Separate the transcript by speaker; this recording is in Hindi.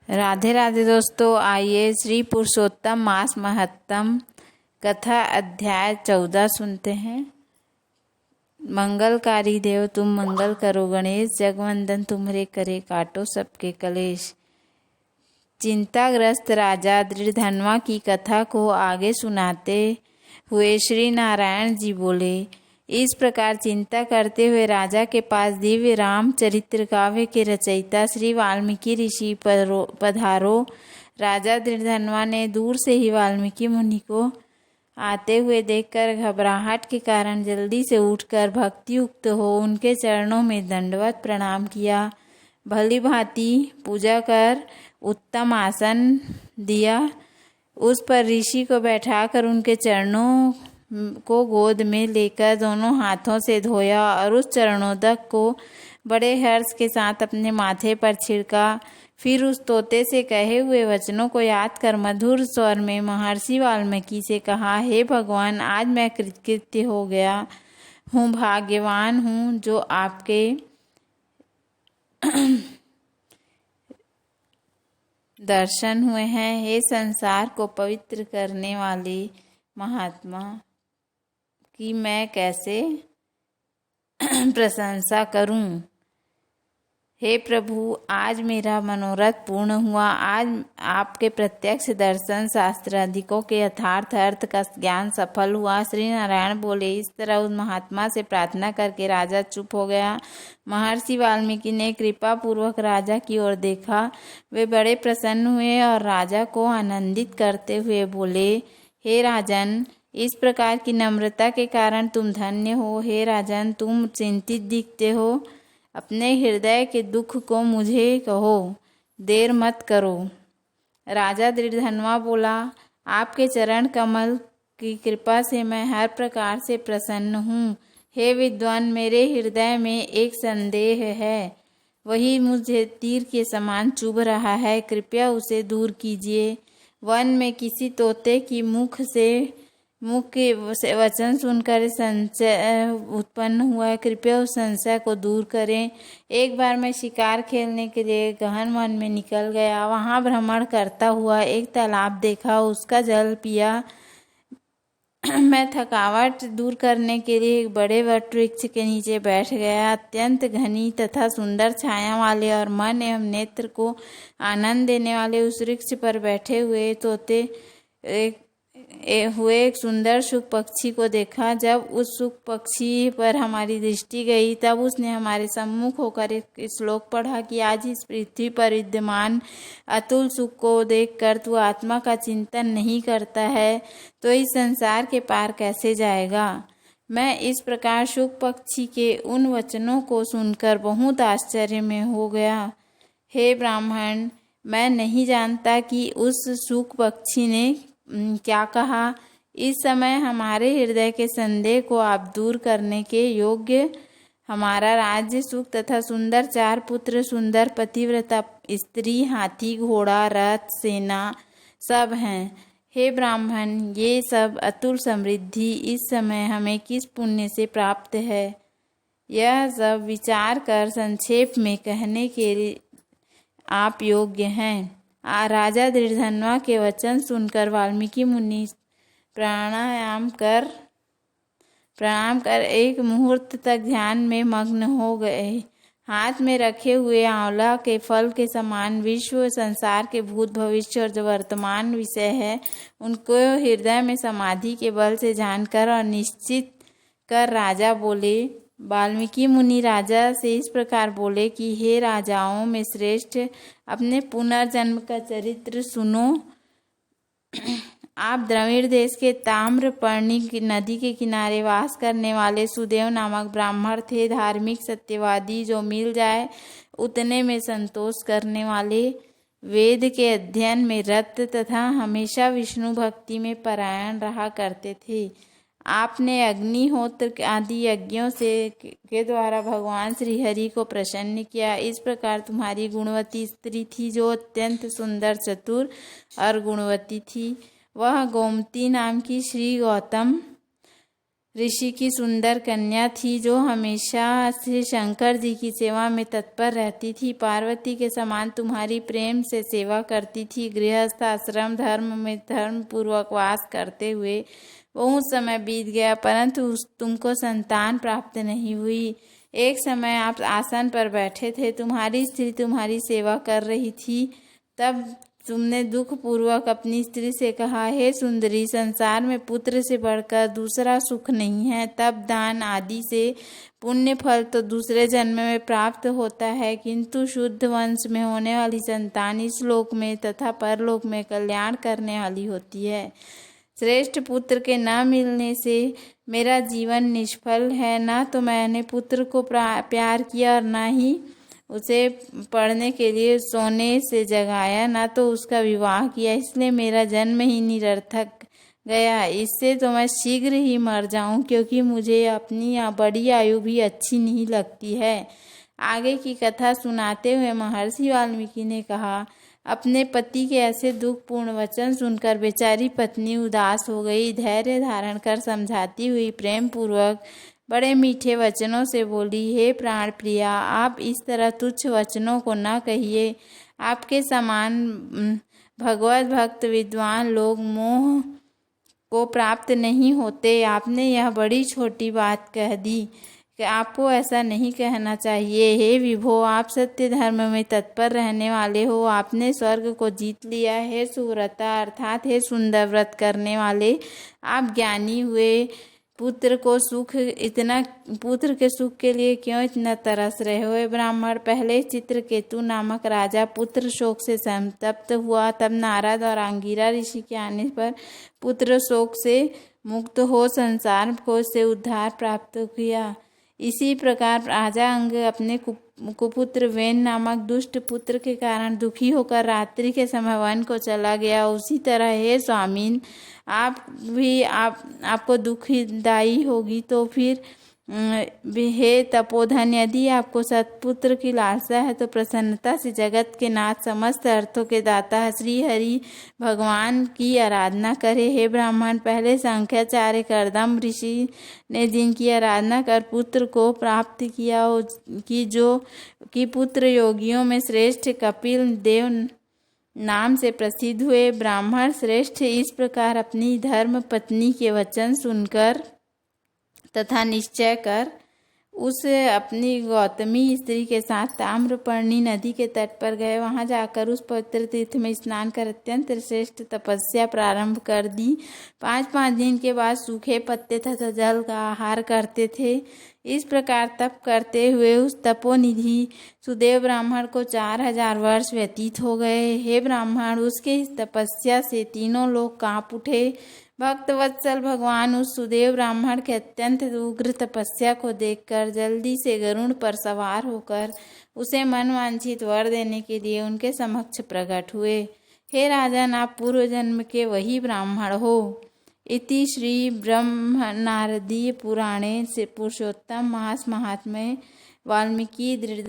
Speaker 1: राधे राधे दोस्तों, आइए श्री पुरुषोत्तम मास महत्तम कथा अध्याय 14 सुनते हैं। मंगलकारी देव तुम मंगल करो गणेश, जगवंदन तुम्हारे करे काटो सबके कलेश। चिंताग्रस्त राजा दृढ़धनवा की कथा को आगे सुनाते हुए श्री नारायण जी बोले, इस प्रकार चिंता करते हुए राजा के पास दिव्य राम चरित्र काव्य के रचयिता श्री वाल्मीकि ऋषि पधारो। राजा दृढ़धनवा ने दूर से ही वाल्मीकि मुनि को आते हुए देखकर घबराहट के कारण जल्दी से उठकर भक्तियुक्त हो उनके चरणों में दंडवत प्रणाम किया। भली भांति पूजा कर उत्तम आसन दिया, उस पर ऋषि को बैठाकर उनके चरणों को गोद में लेकर दोनों हाथों से धोया और उस चरणोदक को बड़े हर्ष के साथ अपने माथे पर छिड़का। फिर उस तोते से कहे हुए वचनों को याद कर मधुर स्वर में महर्षि वाल्मीकि से कहा, हे भगवान, आज मैं कृतकृत्य हो गया हूँ, भाग्यवान हूँ जो आपके दर्शन हुए हैं। हे संसार को पवित्र करने वाले महात्मा कि मैं कैसे प्रशंसा करूं। हे प्रभु, आज मेरा मनोरथ पूर्ण हुआ। आज आपके प्रत्यक्ष दर्शन शास्त्रादिकों के यथार्थ अर्थ का ज्ञान सफल हुआ। श्री नारायण बोले। इस तरह उस महात्मा से प्रार्थना करके राजा चुप हो गया। महर्षि वाल्मीकि ने कृपा पूर्वक राजा की ओर देखा। वे बड़े प्रसन्न हुए और राजा को आनंदित करते हुए बोले, हे राजन, इस प्रकार की नम्रता के कारण तुम धन्य हो। हे राजन, तुम चिंतित दिखते हो, अपने हृदय के दुख को मुझे कहो, देर मत करो। राजा दृढ़धनवा बोला, आपके चरण कमल की कृपा से मैं हर प्रकार से प्रसन्न हूँ। हे विद्वान, मेरे हृदय में एक संदेह है, वही मुझे तीर के समान चुभ रहा है, कृपया उसे दूर कीजिए। वन में किसी तोते की मुख के वचन सुनकर संशय उत्पन्न हुआ है, कृपया उस संशय को दूर करें। एक बार मैं शिकार खेलने के लिए गहन वन में निकल गया। वहां भ्रमण करता हुआ एक तालाब देखा, उसका जल पिया। मैं थकावट दूर करने के लिए एक बड़े वट वृक्ष के नीचे बैठ गया। अत्यंत घनी तथा सुंदर छाया वाले और मन एवं नेत्र को आनंद देने वाले उस वृक्ष पर बैठे हुए तोते एक सुंदर शुक पक्षी को देखा। जब उस शुक पक्षी पर हमारी दृष्टि गई, तब उसने हमारे सम्मुख होकर एक श्लोक पढ़ा कि आज इस पृथ्वी पर विद्यमान अतुल सुख को देखकर तू आत्मा का चिंतन नहीं करता है तो इस संसार के पार कैसे जाएगा। मैं इस प्रकार शुक पक्षी के उन वचनों को सुनकर बहुत आश्चर्य में हो गया। हे ब्राह्मण, मैं नहीं जानता कि उस शुक पक्षी ने क्या कहा। इस समय हमारे हृदय के संदेह को आप दूर करने के योग्य हमारा राज्य, सुख तथा सुंदर 4 पुत्र, सुंदर पतिव्रता स्त्री, हाथी, घोड़ा, रथ, सेना सब हैं। हे ब्राह्मण, ये सब अतुल समृद्धि इस समय हमें किस पुण्य से प्राप्त है, यह सब विचार कर संक्षेप में कहने के लिए आप योग्य हैं। राजा दृढ़धनवा के वचन सुनकर वाल्मीकि मुनि प्रणाम कर एक मुहूर्त तक ध्यान में मग्न हो गए। हाथ में रखे हुए आंवला के फल के समान विश्व, संसार के भूत, भविष्य और जो वर्तमान विषय है उनको हृदय में समाधि के बल से जानकर और निश्चित कर राजा बोले। वाल्मीकि मुनि राजा से इस प्रकार बोले कि हे राजाओं में श्रेष्ठ, अपने पुनर्जन्म का चरित्र सुनो। आप द्रविड़ देश के ताम्रपर्णी नदी के किनारे वास करने वाले सुदेव नामक ब्राह्मण थे। धार्मिक, सत्यवादी, जो मिल जाए उतने में संतोष करने वाले, वेद के अध्ययन में रत तथा हमेशा विष्णु भक्ति में परायण रहा करते थे। आपने अग्निहोत्र आदि यज्ञों के द्वारा भगवान श्री हरि को प्रसन्न किया। इस प्रकार तुम्हारी गुणवती स्त्री थी, जो अत्यंत सुंदर, चतुर और गुणवती थी। वह गोमती नाम की श्री गौतम ऋषि की सुंदर कन्या थी जो हमेशा से शंकर जी की सेवा में तत्पर रहती थी। पार्वती के समान तुम्हारी प्रेम से सेवा करती थी। गृहस्थ आश्रम धर्म में धर्म पूर्वक वास करते हुए बहुत समय बीत गया, परंतु तुमको संतान प्राप्त नहीं हुई। एक समय आप आसन पर बैठे थे, तुम्हारी स्त्री तुम्हारी सेवा कर रही थी। तब तुमने दुख पूर्वक अपनी स्त्री से कहा, हे सुंदरी, संसार में पुत्र से बढ़कर दूसरा सुख नहीं है। तब दान आदि से पुण्य फल तो दूसरे जन्म में प्राप्त होता है, किंतु शुद्ध वंश में होने वाली संतान इस लोक में तथा परलोक में कल्याण करने वाली होती है। श्रेष्ठ पुत्र के न मिलने से मेरा जीवन निष्फल है। न तो मैंने पुत्र को प्यार किया और न ही उसे पढ़ने के लिए सोने से जगाया, न तो उसका विवाह किया, इसलिए मेरा जन्म ही निरर्थक गया। इससे तो मैं शीघ्र ही मर जाऊं, क्योंकि मुझे अपनी बड़ी आयु भी अच्छी नहीं लगती है। आगे की कथा सुनाते हुए महर्षि वाल्मीकि ने कहा, अपने पति के ऐसे दुखपूर्ण वचन सुनकर बेचारी पत्नी उदास हो गई। धैर्य धारण कर समझाती हुई प्रेम पूर्वक बड़े मीठे वचनों से बोली, हे प्राण प्रिया, आप इस तरह तुच्छ वचनों को न कहिए। आपके समान भगवत भक्त विद्वान लोग मोह को प्राप्त नहीं होते। आपने यह बड़ी छोटी बात कह दी कि आपको ऐसा नहीं कहना चाहिए। हे विभो, आप सत्य धर्म में तत्पर रहने वाले हो, आपने स्वर्ग को जीत लिया। हे सुव्रता अर्थात हे सुंदर व्रत करने वाले, आप ज्ञानी हुए। पुत्र के सुख के लिए क्यों इतना तरस रहे हो? ब्राह्मण, पहले चित्रकेतु नामक राजा पुत्र शोक से संतप्त हुआ, तब नारद और अंगिरा ऋषि के आने पर पुत्र शोक से मुक्त हो संसार को से उद्धार प्राप्त किया। इसी प्रकार राजा अंग अपने कुपुत्र वेन नामक दुष्ट पुत्र के कारण दुखी होकर रात्रि के समय वन को चला गया। उसी तरह हे स्वामीन, आपको दुखदायी होगी तो फिर हे तपोधन, यदि आपको सत्पुत्र की लालसा है तो प्रसन्नता से जगत के नाथ समस्त अर्थों के दाता श्री हरि भगवान की आराधना करे। हे ब्राह्मण, पहले सांख्याचार्य कर्दम ऋषि ने जिनकी आराधना कर पुत्र को प्राप्त किया कि पुत्र योगियों में श्रेष्ठ कपिल देव नाम से प्रसिद्ध हुए। ब्राह्मण श्रेष्ठ इस प्रकार अपनी धर्म पत्नी के वचन सुनकर तथा निश्चय कर उस अपनी गौतमी स्त्री के साथ ताम्रपर्णी नदी के तट पर गए। वहां जाकर उस पवित्र तीर्थ में स्नान कर अत्यंत श्रेष्ठ तपस्या प्रारंभ कर दी। 5-5 दिन के बाद सूखे पत्ते तथा जल का आहार करते थे। इस प्रकार तप करते हुए उस तपोनिधि सुदेव ब्राह्मण को 4000 वर्ष व्यतीत हो गए। हे ब्राह्मण, उसके इस तपस्या से तीनों लोग कांप उठे। भक्त वत्सल भगवान उस सुदेव ब्राह्मण के अत्यंत उग्र तपस्या को देखकर जल्दी से गरुड़ पर सवार होकर उसे मनवांछित वर देने के लिए उनके समक्ष प्रकट हुए। हे राजन, आप पूर्व जन्म के वही ब्राह्मण हो। इति श्री ब्रह्मनारदीय पुराणे से पुरुषोत्तम मास महात्म्ये वाल्मीकि